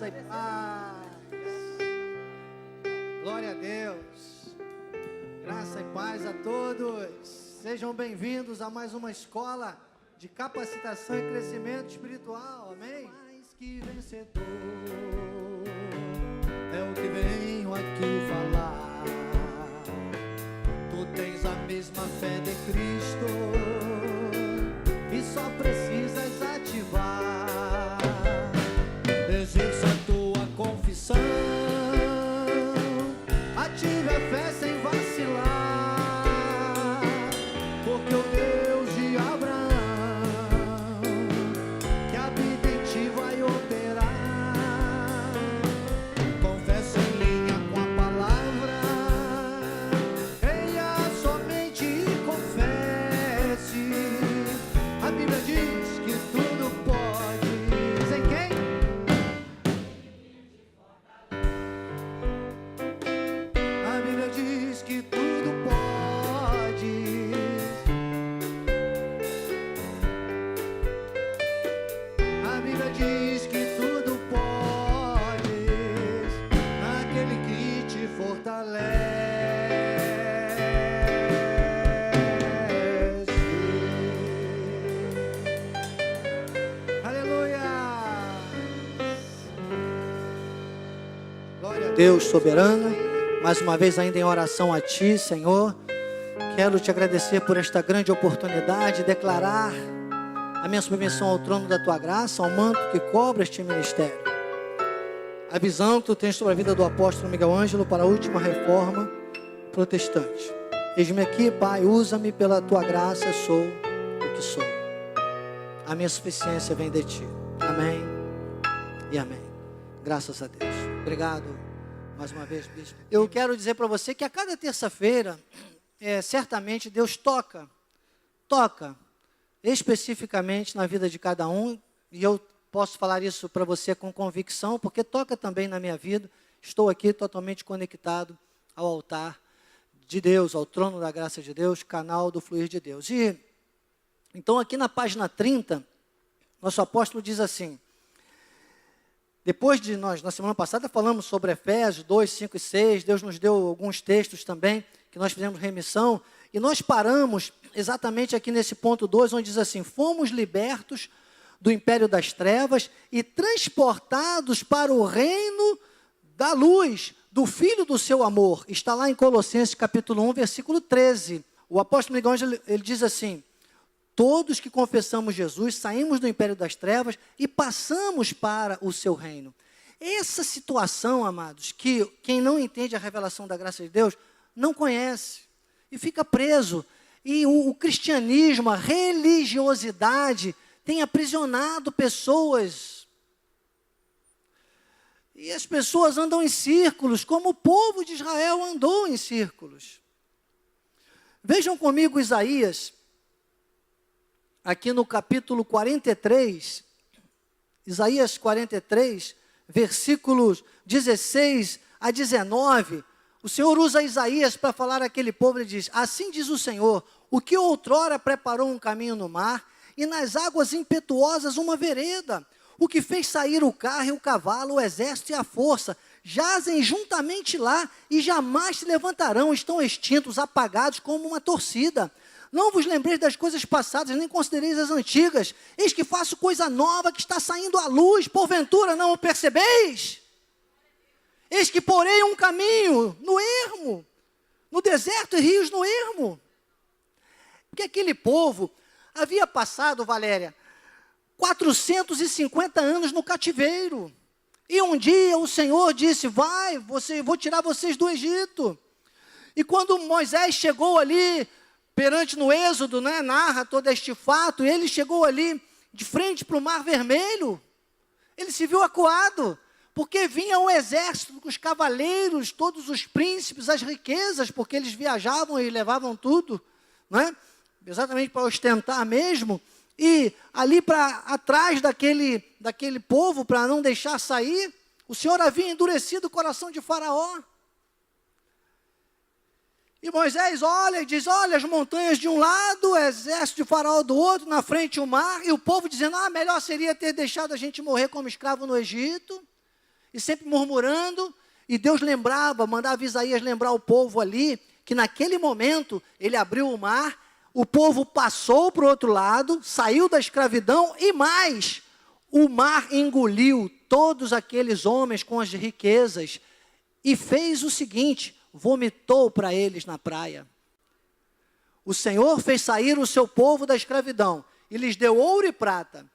Graça e paz. Glória a Deus. Graça e paz a todos. Sejam bem-vindos a mais uma escola de capacitação e crescimento espiritual. Amém? Mais que vencedor é o que venho aqui falar. Tu tens a mesma fé de Cristo e só precisas ativar. Exerça a tua confissão, ative a fé sem vacilar, porque o Deus de Abraão, que habita em ti, vai operar. Confessa em linha com a palavra, creia somente e confesse. A Bíblia diz que tudo pode. Em quem? A Bíblia diz que tudo pode. A Bíblia diz que tudo pode naquele que te fortalece. Aleluia! Glória a Deus soberano. Mais uma vez ainda em oração a Ti, Senhor. Quero Te agradecer por esta grande oportunidade, declarar a minha submissão ao trono da Tua graça, ao manto que cobre este ministério. A visão que Tu tens sobre a vida do apóstolo Miguel Ângelo para a última reforma protestante. Eis-me aqui, Pai, usa-me pela Tua graça, sou o que sou. A minha suficiência vem de Ti. Amém e amém. Graças a Deus. Obrigado mais uma vez, bispo. Eu quero dizer para você que a cada terça-feira, certamente Deus toca especificamente na vida de cada um, e eu posso falar isso para você com convicção, porque toca também na minha vida. Estou aqui totalmente conectado ao altar de Deus, ao trono da graça de Deus, canal do fluir de Deus. E então aqui na página 30, nosso apóstolo diz assim: depois de nós, na semana passada, falamos sobre Efésios 2, 5 e 6, Deus nos deu alguns textos também, que nós fizemos remissão, e nós paramos exatamente aqui nesse ponto 2, onde diz assim: fomos libertos do império das trevas e transportados para o reino da luz, do Filho do seu amor. Está lá em Colossenses capítulo 1, versículo 13. O apóstolo Miguel Ângelo, ele diz assim: todos que confessamos Jesus, saímos do império das trevas e passamos para o seu reino. Essa situação, amados, que quem não entende a revelação da graça de Deus, não conhece e fica preso. E o cristianismo, a religiosidade, tem aprisionado pessoas. E as pessoas andam em círculos, como o povo de Israel andou em círculos. Vejam comigo Isaías, aqui no capítulo 43, Isaías 43, versículos 16 a 19, o Senhor usa Isaías para falar àquele povo. Ele diz: assim diz o Senhor, o que outrora preparou um caminho no mar, e nas águas impetuosas uma vereda, o que fez sair o carro e o cavalo, o exército e a força, jazem juntamente lá, e jamais se levantarão, estão extintos, apagados como uma torcida. Não vos lembreis das coisas passadas, nem considereis as antigas. Eis que faço coisa nova que está saindo à luz, porventura não o percebeis? Eis que porei um caminho no ermo, no deserto e rios no ermo. Porque aquele povo havia passado, Valéria, 450 anos no cativeiro. E um dia o Senhor disse: vou tirar vocês do Egito. E quando Moisés chegou ali, perante no Êxodo, narra todo este fato, ele chegou ali de frente para o Mar Vermelho, ele se viu acuado, porque vinha o exército, os cavaleiros, todos os príncipes, as riquezas, porque eles viajavam e levavam tudo, exatamente para ostentar mesmo, e ali para atrás daquele povo, para não deixar sair, o Senhor havia endurecido o coração de Faraó. E Moisés olha e diz: olha as montanhas de um lado, o exército de Faraó do outro, na frente o mar, e o povo dizendo: melhor seria ter deixado a gente morrer como escravo no Egito. e sempre murmurando, e Deus lembrava, mandava Isaías lembrar o povo ali, que naquele momento ele abriu o mar, o povo passou para o outro lado, saiu da escravidão, e mais, o mar engoliu todos aqueles homens com as riquezas, e fez o seguinte, vomitou para eles na praia. O Senhor fez sair o seu povo da escravidão, e lhes deu ouro e prata,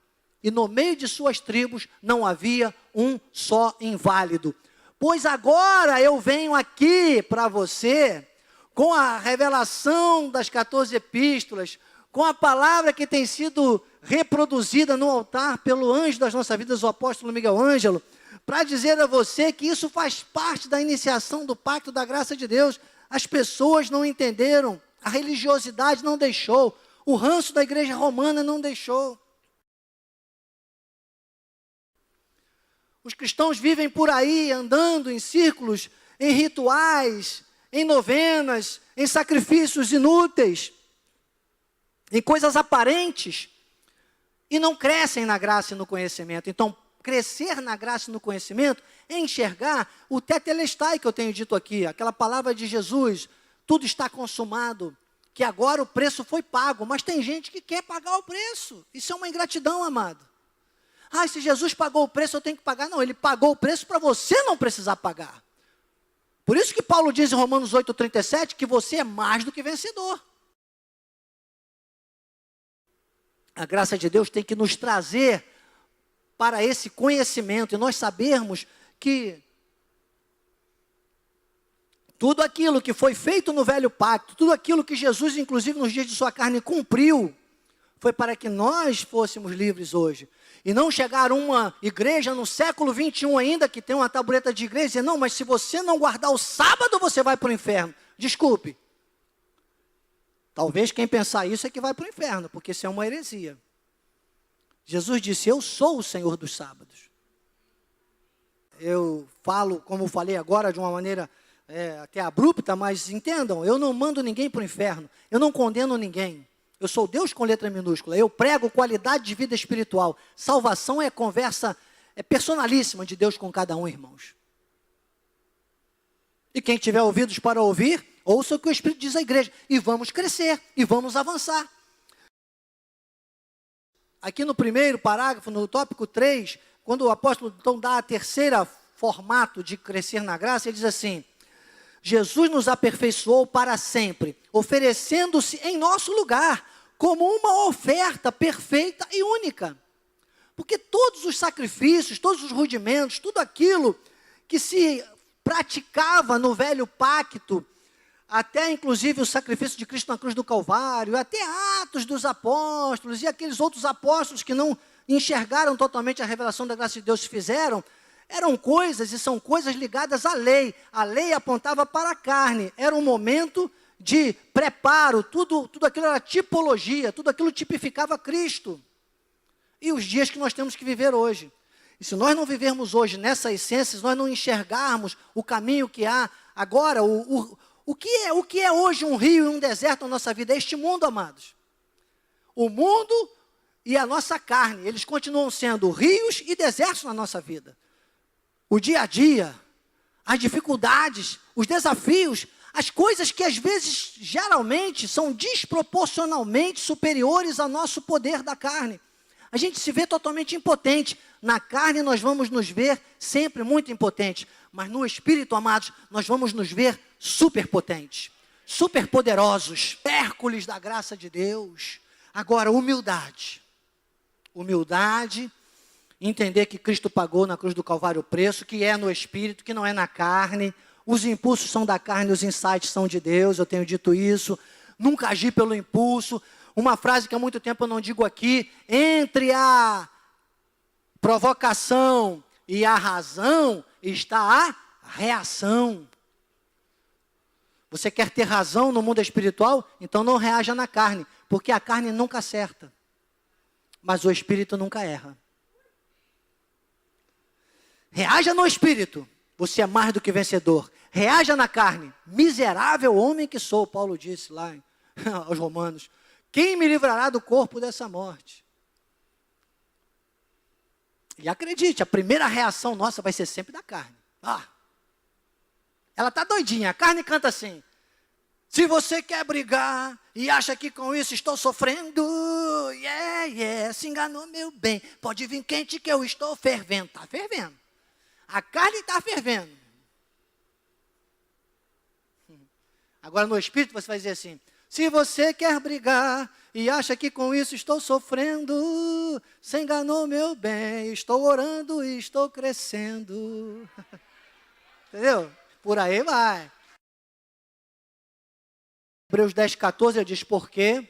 e no meio de suas tribos não havia um só inválido. Pois agora eu venho aqui para você, com a revelação das 14 epístolas, com a palavra que tem sido reproduzida no altar pelo anjo das nossas vidas, o apóstolo Miguel Ângelo, para dizer a você que isso faz parte da iniciação do pacto da graça de Deus. As pessoas não entenderam, a religiosidade não deixou, o ranço da igreja romana não deixou. Os cristãos vivem por aí, andando em círculos, em rituais, em novenas, em sacrifícios inúteis, em coisas aparentes, e não crescem na graça e no conhecimento. Então, crescer na graça e no conhecimento é enxergar o tetelestai que eu tenho dito aqui, aquela palavra de Jesus, tudo está consumado, que agora o preço foi pago, mas tem gente que quer pagar o preço. Isso é uma ingratidão, amado. Ah, se Jesus pagou o preço, eu tenho que pagar. Não, ele pagou o preço para você não precisar pagar. Por isso que Paulo diz em Romanos 8,37, que você é mais do que vencedor. A graça de Deus tem que nos trazer para esse conhecimento, e nós sabermos que tudo aquilo que foi feito no velho pacto, tudo aquilo que Jesus, inclusive nos dias de sua carne, cumpriu, foi para que nós fôssemos livres hoje. E não chegar uma igreja no século 21 ainda, que tem uma tabureta de igreja, e dizer, não, mas se você não guardar o sábado, você vai para o inferno. Desculpe. Talvez quem pensar isso é que vai para o inferno, porque isso é uma heresia. Jesus disse, eu sou o Senhor dos sábados. Eu falo, como falei agora, de uma maneira até abrupta, mas entendam, eu não mando ninguém para o inferno, eu não condeno ninguém. Eu sou Deus com letra minúscula, eu prego qualidade de vida espiritual. Salvação é conversa personalíssima de Deus com cada um, irmãos. E quem tiver ouvidos para ouvir, ouça o que o Espírito diz à igreja. E vamos crescer, e vamos avançar. Aqui no primeiro parágrafo, no tópico 3, quando o apóstolo então dá a terceira formato de crescer na graça, ele diz assim, Jesus nos aperfeiçoou para sempre, oferecendo-se em nosso lugar, como uma oferta perfeita e única. Porque todos os sacrifícios, todos os rudimentos, tudo aquilo que se praticava no velho pacto, até inclusive o sacrifício de Cristo na cruz do Calvário, até Atos dos Apóstolos, e aqueles outros apóstolos que não enxergaram totalmente a revelação da graça de Deus fizeram, eram coisas e são coisas ligadas à lei. A lei apontava para a carne, era um momento de preparo, tudo aquilo era tipologia, tudo aquilo tipificava Cristo. E os dias que nós temos que viver hoje. E se nós não vivermos hoje nessa essência, se nós não enxergarmos o caminho que há, agora, o que é hoje um rio e um deserto na nossa vida? É este mundo, amados. O mundo e a nossa carne, eles continuam sendo rios e desertos na nossa vida. O dia a dia, as dificuldades, os desafios, as coisas que às vezes, geralmente, são desproporcionalmente superiores ao nosso poder da carne. A gente se vê totalmente impotente. Na carne nós vamos nos ver sempre muito impotentes. Mas no Espírito, amados, nós vamos nos ver superpotentes, superpoderosos, Hércules da graça de Deus. Agora, humildade. Humildade, entender que Cristo pagou na cruz do Calvário o preço, que é no Espírito, que não é na carne. Os impulsos são da carne, os insights são de Deus, eu tenho dito isso. Nunca agir pelo impulso. Uma frase que há muito tempo eu não digo aqui, entre a provocação e a razão está a reação. Você quer ter razão no mundo espiritual? Então não reaja na carne, porque a carne nunca acerta, mas o Espírito nunca erra. Reaja no Espírito, você é mais do que vencedor. Reaja na carne, miserável homem que sou, Paulo disse lá aos Romanos. Quem me livrará do corpo dessa morte? E acredite, a primeira reação nossa vai ser sempre da carne. Ela está doidinha, a carne canta assim. Se você quer brigar e acha que com isso estou sofrendo, se enganou meu bem, pode vir quente que eu estou fervendo. Está fervendo. A carne está fervendo. Agora no espírito você vai dizer assim, se você quer brigar e acha que com isso estou sofrendo, se enganou meu bem, estou orando e estou crescendo. Entendeu? Por aí vai. Hebreus 10, 14, ele diz, porque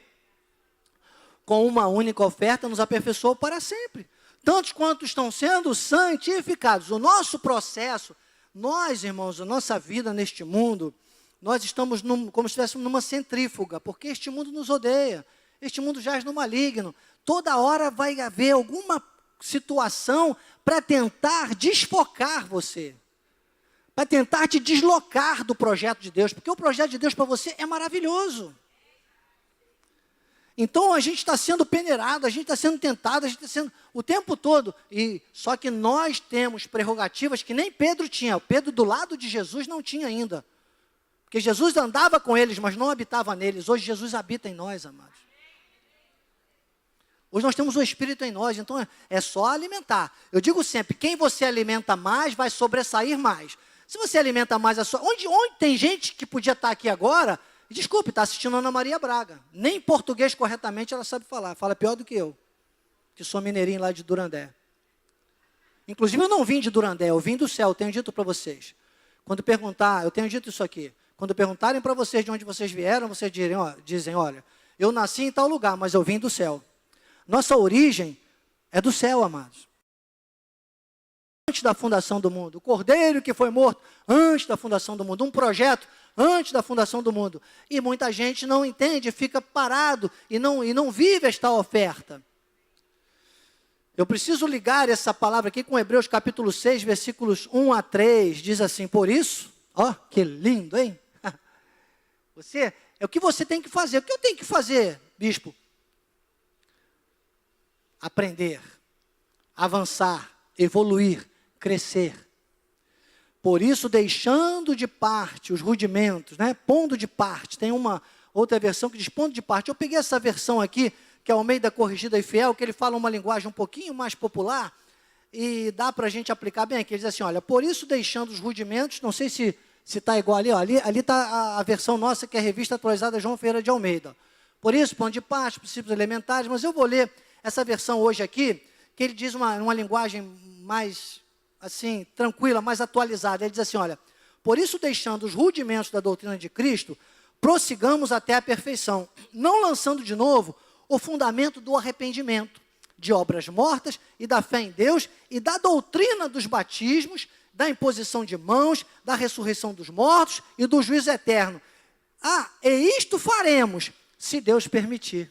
com uma única oferta nos aperfeiçoou para sempre. Tantos quanto estão sendo santificados. O nosso processo, nós, irmãos, a nossa vida neste mundo, nós estamos como se estivéssemos numa centrífuga, porque este mundo nos odeia, este mundo jaz no maligno. Toda hora vai haver alguma situação para tentar desfocar você, para tentar te deslocar do projeto de Deus, porque o projeto de Deus para você é maravilhoso. Então a gente está sendo peneirado, a gente está sendo tentado, a gente está sendo o tempo todo. Só que nós temos prerrogativas que nem Pedro tinha. Pedro do lado de Jesus não tinha ainda. Porque Jesus andava com eles, mas não habitava neles. Hoje Jesus habita em nós, amados. Hoje nós temos o Espírito em nós, então é só alimentar. Eu digo sempre, quem você alimenta mais vai sobressair mais. Se você alimenta mais a sua... Onde tem gente que podia estar aqui agora, desculpe, está assistindo a Ana Maria Braga. Nem português corretamente ela sabe falar. Fala pior do que eu, que sou mineirinho lá de Durandé. Inclusive eu não vim de Durandé, eu vim do céu, tenho dito para vocês. Quando perguntar, eu tenho dito isso aqui. Quando perguntarem para vocês de onde vocês vieram, vocês dizem, olha, eu nasci em tal lugar, mas eu vim do céu. Nossa origem é do céu, amados. Antes da fundação do mundo, o cordeiro que foi morto antes da fundação do mundo, um projeto antes da fundação do mundo. E muita gente não entende, fica parado e não vive esta oferta. Eu preciso ligar essa palavra aqui com Hebreus capítulo 6, versículos 1 a 3, diz assim, por isso, que lindo, hein? É o que você tem que fazer. O que eu tenho que fazer, bispo? Aprender, avançar, evoluir, crescer. Por isso, deixando de parte os rudimentos, pondo de parte. Tem uma outra versão que diz pondo de parte. Eu peguei essa versão aqui, que é o Almeida Corrigida e Fiel, que ele fala uma linguagem um pouquinho mais popular, e dá para a gente aplicar bem aqui. Ele diz assim, olha, por isso deixando os rudimentos, não sei se está igual ali, ali está a versão nossa, que é a revista atualizada João Ferreira de Almeida. Por isso, pondo de parte, princípios elementares, mas eu vou ler essa versão hoje aqui, que ele diz uma linguagem mais, assim, tranquila, mais atualizada. Ele diz assim, olha, por isso deixando os rudimentos da doutrina de Cristo, prossigamos até a perfeição, não lançando de novo o fundamento do arrependimento, de obras mortas e da fé em Deus e da doutrina dos batismos, da imposição de mãos, da ressurreição dos mortos e do juízo eterno. E isto faremos, se Deus permitir.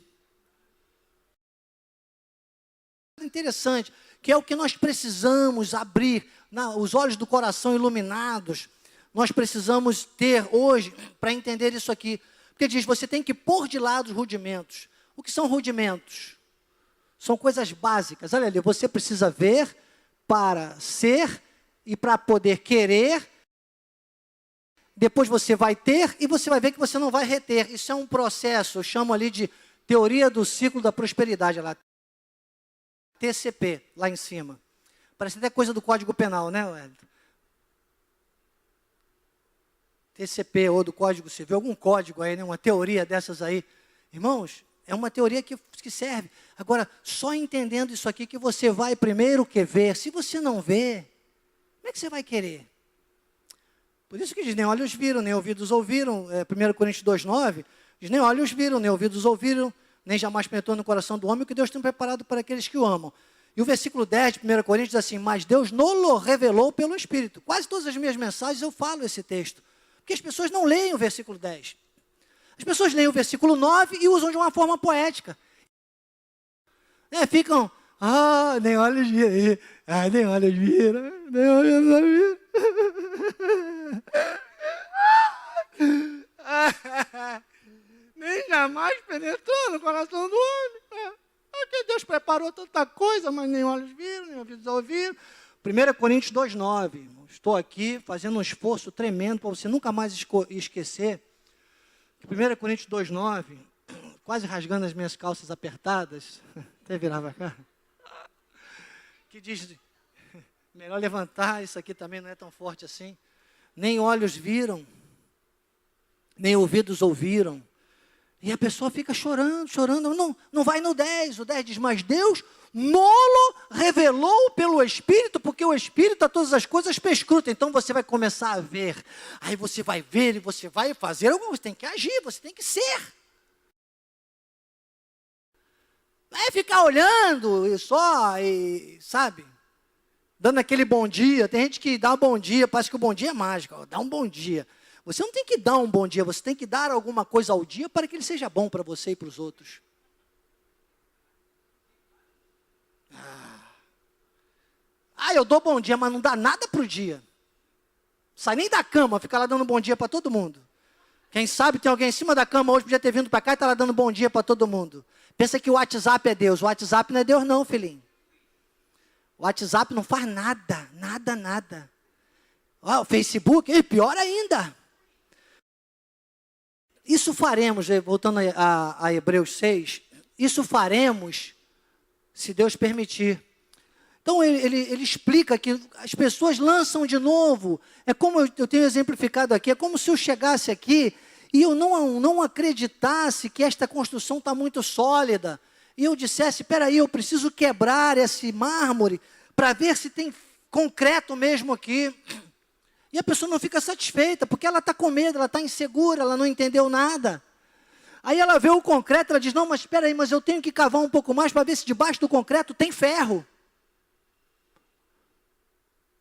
Interessante, que é o que nós precisamos abrir, os olhos do coração iluminados, nós precisamos ter hoje para entender isso aqui, porque diz, você tem que pôr de lado os rudimentos. O que são rudimentos? São coisas básicas, olha ali, você precisa ver para ser e para poder querer, depois você vai ter e você vai ver que você não vai reter, isso é um processo, eu chamo ali de teoria do ciclo da prosperidade, lá. TCP, lá em cima. Parece até coisa do Código Penal, né, Wellington? TCP ou do Código Civil, algum código aí, uma teoria dessas aí. Irmãos, é uma teoria que serve. Agora, só entendendo isso aqui que você vai primeiro que ver. Se você não vê, como é que você vai querer? Por isso que diz, nem olhos viram, nem ouvidos ouviram. 1 Coríntios 2,9, diz, nem olhos viram, nem ouvidos ouviram, nem jamais penetrou no coração do homem o que Deus tem preparado para aqueles que o amam. E o versículo 10 de 1 Coríntios diz assim, mas Deus não o revelou pelo Espírito. Quase todas as minhas mensagens eu falo esse texto, porque as pessoas não leem o versículo 10. As pessoas leem o versículo 9 e usam de uma forma poética. Ficam, nem olhos viram, nem olhos viram, nem olhos viram. Nem jamais penetrou no coração do homem. Que Deus Deus preparou tanta coisa, mas nem olhos viram, nem ouvidos ouviram. 1 Coríntios 2,9. Estou aqui fazendo um esforço tremendo para você nunca mais esquecer. 1 Coríntios 2,9, quase rasgando as minhas calças apertadas, até virava cá, que diz, melhor levantar, isso aqui também não é tão forte assim. Nem olhos viram, nem ouvidos ouviram. E a pessoa fica chorando, chorando, não vai no 10. O 10 diz, mas Deus nolo revelou pelo Espírito, porque o Espírito a todas as coisas perscruta. Então você vai começar a ver, aí você vai ver e você vai fazer algo, você tem que agir, você tem que ser. Não é ficar olhando e só, sabe, dando aquele bom dia. Tem gente que dá um bom dia, parece que o bom dia é mágico, dá um bom dia. Você não tem que dar um bom dia, você tem que dar alguma coisa ao dia para que ele seja bom para você e para os outros. Eu dou bom dia, mas não dá nada para o dia. Sai nem da cama, fica lá dando bom dia para todo mundo. Quem sabe tem alguém em cima da cama hoje, podia ter vindo para cá e está lá dando bom dia para todo mundo. Pensa que o WhatsApp é Deus. O WhatsApp não é Deus não, filhinho. O WhatsApp não faz nada, nada. O Facebook, pior ainda. Isso faremos, voltando a Hebreus 6, isso faremos se Deus permitir. Então ele explica que as pessoas lançam de novo, é como eu tenho exemplificado aqui, é como se eu chegasse aqui e eu não acreditasse que esta construção está muito sólida, e eu dissesse, espera aí, eu preciso quebrar esse mármore para ver se tem concreto mesmo aqui. E a pessoa não fica satisfeita, porque ela está com medo, ela está insegura, ela não entendeu nada. Aí ela vê o concreto, ela diz, não, mas espera aí, mas eu tenho que cavar um pouco mais para ver se debaixo do concreto tem ferro.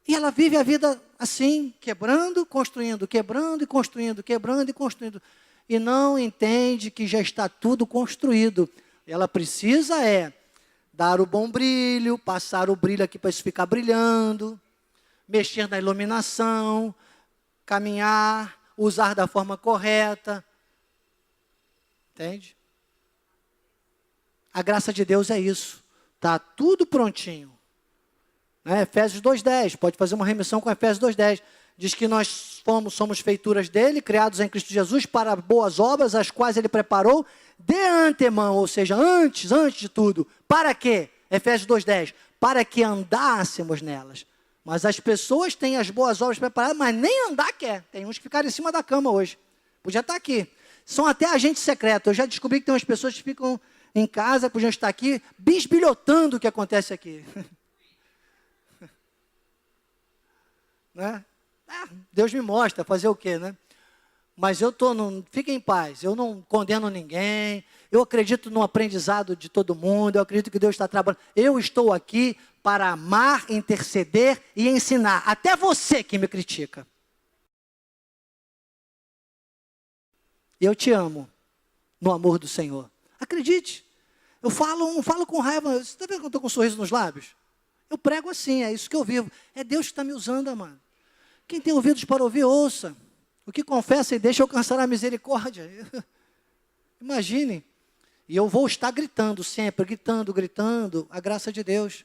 E ela vive a vida assim, quebrando, construindo, quebrando e construindo, quebrando e construindo. E não entende que já está tudo construído. Ela precisa dar o bom brilho, passar o brilho aqui para isso ficar brilhando, mexer na iluminação, caminhar, usar da forma correta. Entende? A graça de Deus é isso. Está tudo prontinho. Efésios 2,10, pode fazer uma remissão com Efésios 2,10. Diz que nós somos feituras dele, criados em Cristo Jesus para boas obras, as quais ele preparou de antemão, ou seja, antes de tudo. Para quê? Efésios 2,10, para que andássemos nelas. Mas as pessoas têm as boas obras preparadas, mas nem andar quer. Tem uns que ficaram em cima da cama hoje. Podia estar aqui. São até agentes secretos. Eu já descobri que tem umas pessoas que ficam em casa, podiam estar aqui, bisbilhotando o que acontece aqui. Né? Deus me mostra, fazer o quê, né? Mas fica em paz, eu não condeno ninguém, eu acredito no aprendizado de todo mundo, eu acredito que Deus está trabalhando. Eu estou aqui para amar, interceder e ensinar, até você que me critica. Eu te amo, no amor do Senhor. Acredite, eu não falo com raiva, você está vendo que eu estou com um sorriso nos lábios? Eu prego assim, é isso que eu vivo, é Deus que está me usando, amado. Quem tem ouvidos para ouvir, ouça. O que confessa e deixa alcançar a misericórdia. Imagine. E eu vou estar gritando sempre, gritando a graça de Deus.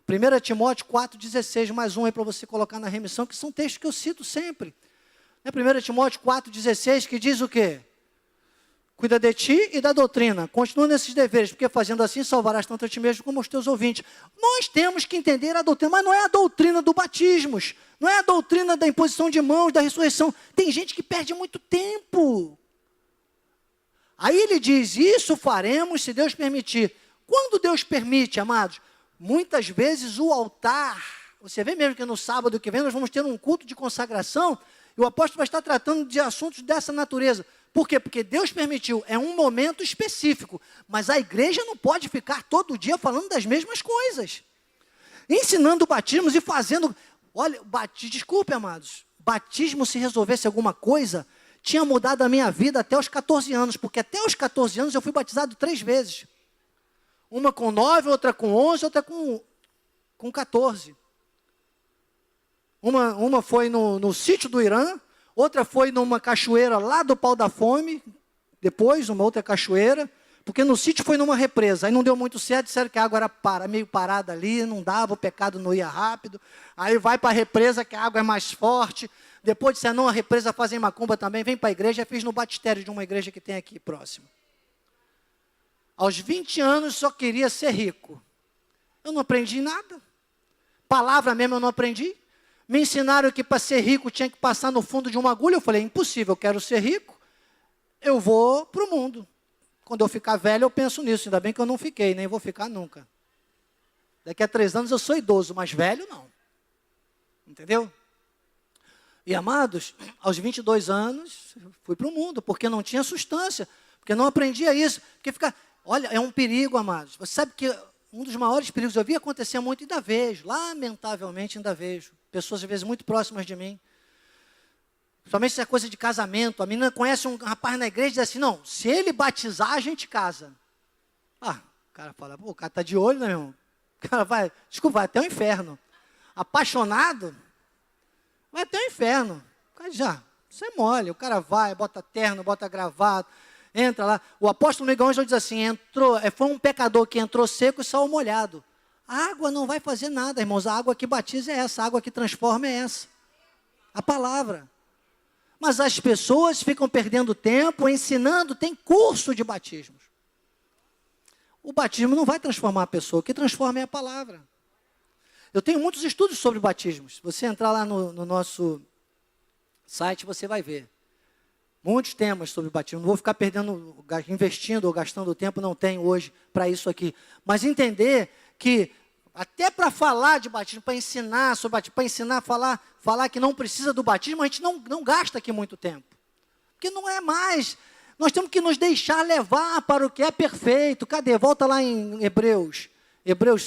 1 Timóteo 4,16, mais um aí para você colocar na remissão, que são textos que eu cito sempre. 1 Timóteo 4,16, que diz o quê? Cuida de ti e da doutrina. Continua nesses deveres, porque fazendo assim salvarás tanto a ti mesmo como os teus ouvintes. Nós temos que entender a doutrina, mas não é a doutrina do batismos. Não é a doutrina da imposição de mãos, da ressurreição. Tem gente que perde muito tempo. Aí ele diz, isso faremos se Deus permitir. Quando Deus permite, amados, muitas vezes o altar, você vê mesmo que no sábado que vem nós vamos ter um culto de consagração, e o apóstolo vai estar tratando de assuntos dessa natureza. Por quê? Porque Deus permitiu, é um momento específico, mas a igreja não pode ficar todo dia falando das mesmas coisas. Ensinando batismos e fazendo... Olha, desculpe, amados, batismo se resolvesse alguma coisa, tinha mudado a minha vida até os 14 anos, porque até os 14 anos eu fui batizado 3 vezes. Uma com 9, outra com 11, outra com 14. Uma foi no sítio do Irã, outra foi numa cachoeira lá do Pau da Fome, depois uma outra cachoeira, Porque no sítio foi numa represa, aí não deu muito certo, disseram que a água era meio parada ali, não dava, o pecado não ia rápido. Aí vai para a represa, que a água é mais forte. Depois disseram, não, a represa fazem macumba também, vem para a igreja. Eu fiz no batistério de uma igreja que tem aqui próximo. Aos 20 anos só queria ser rico. Eu não aprendi nada. Palavra mesmo eu não aprendi. Me ensinaram que para ser rico tinha que passar no fundo de uma agulha. Eu falei, impossível, eu quero ser rico. Eu vou para o mundo. Quando eu ficar velho, eu penso nisso. Ainda bem que eu não fiquei, nem vou ficar nunca. Daqui a 3 anos eu sou idoso, mas velho não. Entendeu? E amados, aos 22 anos, fui para o mundo, porque não tinha substância, porque não aprendia isso. Porque fica, olha, é um perigo, amados. Você sabe que um dos maiores perigos, eu vi acontecer muito, ainda vejo, lamentavelmente ainda vejo. Pessoas, às vezes, muito próximas de mim. Somente se é coisa de casamento. A menina conhece um rapaz na igreja e diz assim, não, se ele batizar, a gente casa. Ah, o cara fala, pô, o cara está de olho, né, meu irmão? O cara vai, desculpa, vai até o inferno. Apaixonado, vai até o inferno. O cara já, isso é mole. O cara vai, bota terno, bota gravata, entra lá. O apóstolo Miguel Ângelo diz assim, foi um pecador que entrou seco e saiu molhado. A água não vai fazer nada, irmãos. A água que batiza é essa, a água que transforma é essa. A palavra. Mas as pessoas ficam perdendo tempo ensinando, tem curso de batismos. O batismo não vai transformar a pessoa, o que transforma é a palavra. Eu tenho muitos estudos sobre batismos. Se você entrar lá no nosso site, você vai ver. Muitos temas sobre batismo. Não vou ficar investindo ou gastando tempo, não tenho hoje para isso aqui. Mas entender que até para falar de batismo, para ensinar sobre batismo, para ensinar a falar que não precisa do batismo, a gente não gasta aqui muito tempo. Porque não é mais. Nós temos que nos deixar levar para o que é perfeito. Cadê? Volta lá em Hebreus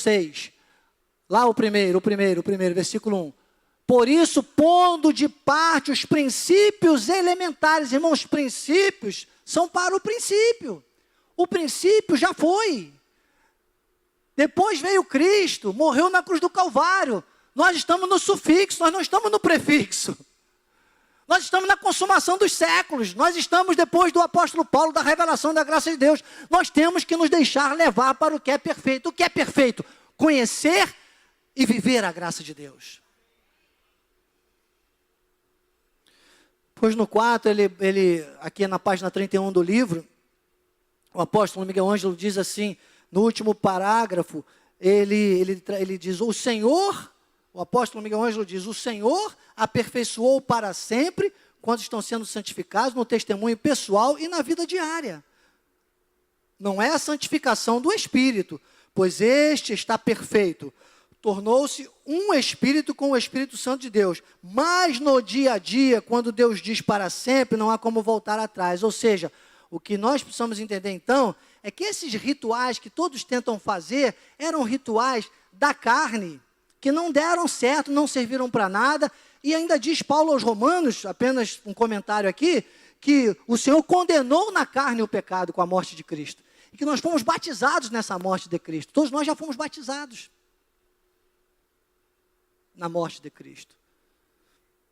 6. Lá o primeiro, versículo 1. Por isso, pondo de parte os princípios elementares. Irmãos, os princípios são para o princípio. O princípio já foi. Depois veio Cristo, morreu na cruz do Calvário. Nós estamos no sufixo, nós não estamos no prefixo. Nós estamos na consumação dos séculos. Nós estamos depois do apóstolo Paulo, da revelação da graça de Deus. Nós temos que nos deixar levar para o que é perfeito. O que é perfeito? Conhecer e viver a graça de Deus. Pois no 4, ele aqui na página 31 do livro, o apóstolo Miguel Ângelo diz assim, no último parágrafo, ele diz, o apóstolo Miguel Ângelo diz, o Senhor aperfeiçoou para sempre, quando estão sendo santificados, no testemunho pessoal e na vida diária. Não é a santificação do Espírito, pois este está perfeito. Tornou-se um Espírito com o Espírito Santo de Deus. Mas no dia a dia, quando Deus diz para sempre, não há como voltar atrás. Ou seja, o que nós precisamos entender então, é que esses rituais que todos tentam fazer, eram rituais da carne, que não deram certo, não serviram para nada, e ainda diz Paulo aos Romanos, apenas um comentário aqui, que o Senhor condenou na carne o pecado com a morte de Cristo, e que nós fomos batizados nessa morte de Cristo, todos nós já fomos batizados na morte de Cristo.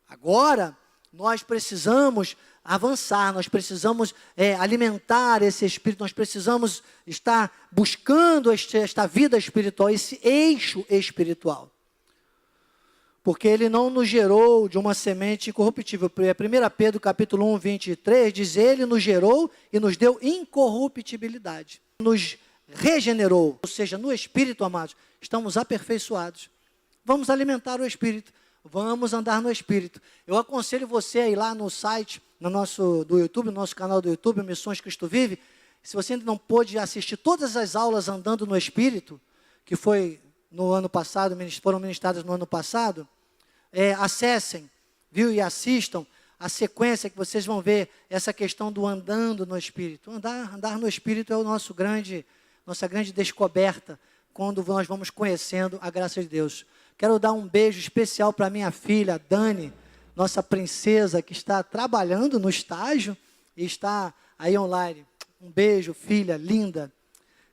Agora, nós precisamos avançar, nós precisamos alimentar esse espírito, nós precisamos estar buscando esta vida espiritual, esse eixo espiritual. Porque ele não nos gerou de uma semente incorruptível. 1 Pedro capítulo 1, 23, diz, ele nos gerou e nos deu incorruptibilidade. Nos regenerou, ou seja, no espírito, amados, estamos aperfeiçoados. Vamos alimentar o espírito. Vamos andar no Espírito. Eu aconselho você a ir lá no site, do YouTube, no nosso canal do YouTube, Missões Cristo Vive. Se você ainda não pôde assistir todas as aulas Andando no Espírito, que foi no ano passado, foram ministradas no ano passado, acessem, viu, e assistam a sequência que vocês vão ver essa questão do andando no Espírito. Andar no Espírito é nossa grande descoberta, quando nós vamos conhecendo a graça de Deus. Quero dar um beijo especial para minha filha, Dani, nossa princesa, que está trabalhando no estágio e está aí online. Um beijo, filha, linda,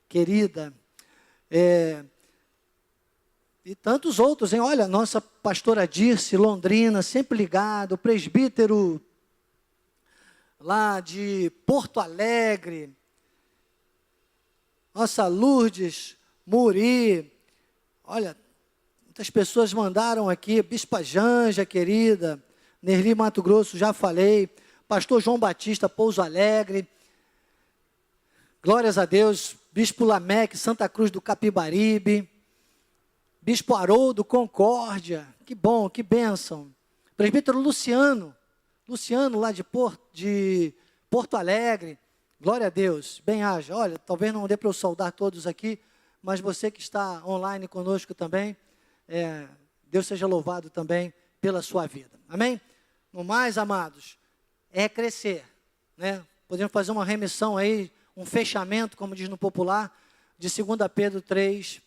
querida. E tantos outros, hein? Olha, nossa pastora Dirce, Londrina, sempre ligado, o presbítero lá de Porto Alegre, Nossa Lourdes, Muri, olha, muitas pessoas mandaram aqui, Bispa Janja, querida, Nerli Mato Grosso, já falei, Pastor João Batista, Pouso Alegre, glórias a Deus, Bispo Lameque, Santa Cruz do Capibaribe, Bispo Haroldo, Concórdia, que bom, que bênção. Presbítero Luciano lá de Porto Alegre, glória a Deus, bem haja. Olha, talvez não dê para eu saudar todos aqui, mas você que está online conosco também, Deus seja louvado também pela sua vida. Amém? No mais, amados, é crescer, né? Podemos fazer uma remissão aí, um fechamento, como diz no popular, de 2 Pedro 3,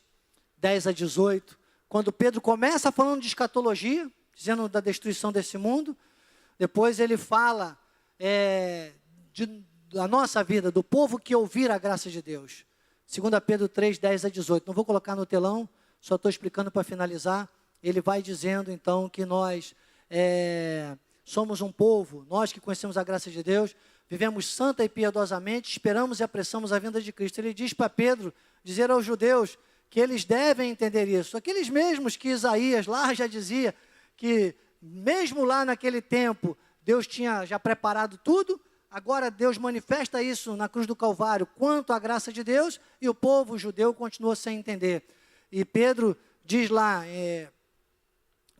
10 a 18, quando Pedro começa falando de escatologia, dizendo da destruição desse mundo, depois ele fala da nossa vida, do povo que ouvir a graça de Deus. 2 Pedro 3, 10 a 18. Não vou colocar no telão, só estou explicando para finalizar. Ele vai dizendo, então, que nós somos um povo, nós que conhecemos a graça de Deus, vivemos santa e piedosamente, esperamos e apressamos a vinda de Cristo. Ele diz para Pedro, dizer aos judeus, que eles devem entender isso. Aqueles mesmos que Isaías lá já dizia, que mesmo lá naquele tempo, Deus tinha já preparado tudo, agora Deus manifesta isso na cruz do Calvário, quanto à graça de Deus, e o povo judeu continua sem entender. E Pedro diz lá,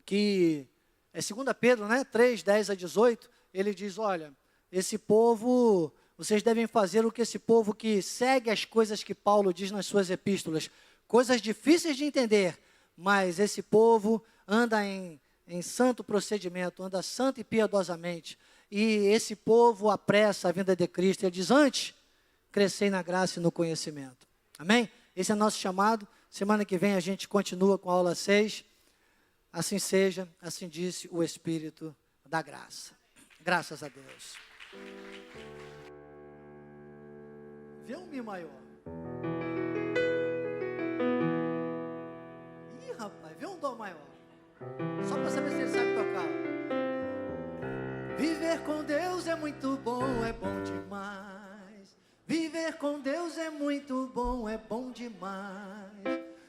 que é 2 Pedro, 3, 10 a 18, ele diz, olha, esse povo, vocês devem fazer o que esse povo que segue as coisas que Paulo diz nas suas epístolas, coisas difíceis de entender, mas esse povo anda em santo procedimento, anda santo e piedosamente, e esse povo apressa a vinda de Cristo. Ele diz, antes, crescei na graça e no conhecimento. Amém? Esse é nosso chamado. Semana que vem a gente continua com a aula 6. Assim seja, assim disse o Espírito da graça. Graças a Deus. Vê um Mi maior. Ih, rapaz, vê um Dó maior. Só para saber se ele sabe tocar. Viver com Deus é muito bom, é bom demais. Viver com Deus é muito bom, é bom demais.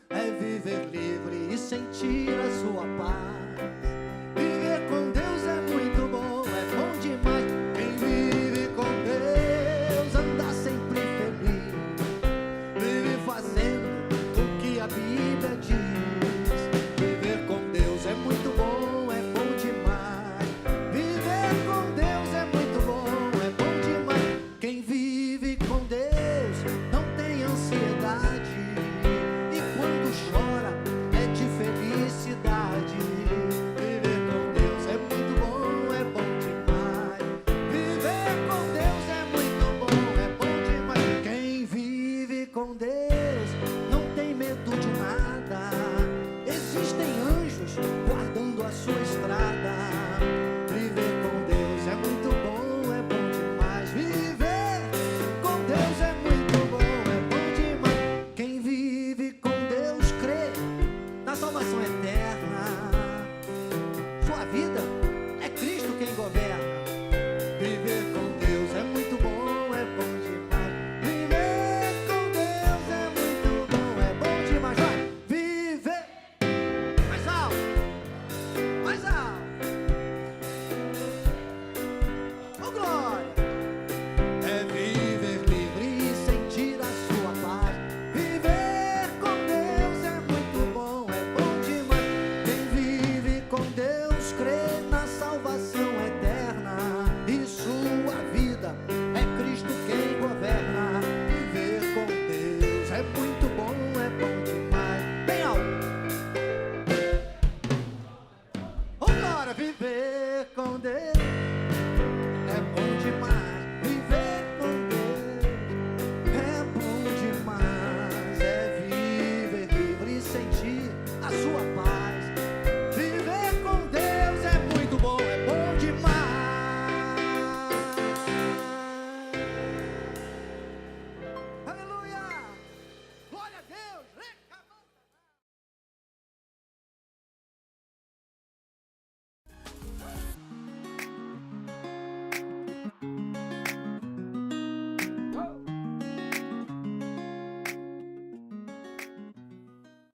É viver livre e sentir a sua paz.